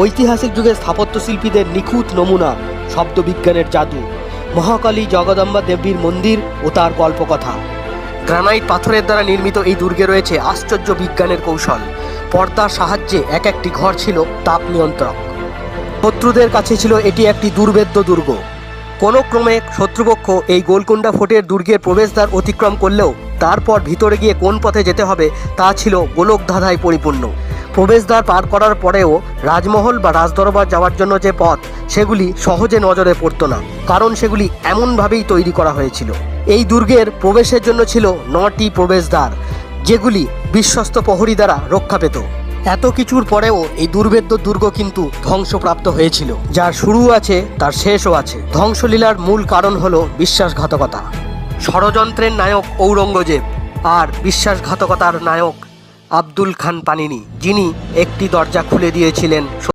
ঐতিহাসিক যুগের স্থাপত্যশিল্পীদের নিখুঁত নমুনা, শব্দবিজ্ঞানের জাদু, মহাকালী জগদম্বা দেবীর মন্দির ও তার কল্পকথা। গ্রানাইট পাথরের দ্বারা নির্মিত এই দুর্গে রয়েছে আশ্চর্য বিজ্ঞানের কৌশল। পর্দার সাহায্যে এক একটি ঘর ছিল তাপ নিয়ন্ত্রক। শত্রুদের কাছে ছিল এটি একটি দুর্ভেদ্য দুর্গ। কোনো ক্রমে শত্রুপক্ষ এই গোলকুন্ডা ফোর্টের দুর্গের প্রবেশদ্বার অতিক্রম করলেও তারপর ভিতরে গিয়ে কোন পথে যেতে হবে তা ছিল গোলকধাঁধায় পরিপূর্ণ। প্রবেশদ্বার পার করার পরেও রাজমহল বা রাজদরবার যাওয়ার জন্য যে পথ, সেগুলি সহজে নজরে পড়তো না, কারণ সেগুলি এমনভাবেই তৈরি করা হয়েছিল। এই দুর্গের প্রবেশের জন্য ছিল 9টি প্রবেশদ্বার, যেগুলি বিশ্বস্ত প্রহরী দ্বারা রক্ষা পেত। এত কিছুর পরেও এই দুর্ভেদ্য দুর্গ কিন্তু ধ্বংসপ্রাপ্ত হয়েছিল। যার শুরু আছে তার শেষও আছে। ধ্বংসলীলার মূল কারণ হলো বিশ্বাসঘাতকতা। ষড়যন্ত্রের নায়ক ঔরঙ্গজেব আর বিশ্বাসঘাতকতার নায়ক আব্দুল খান পানিনি, যিনি একটি দরজা খুলে দিয়েছিলেন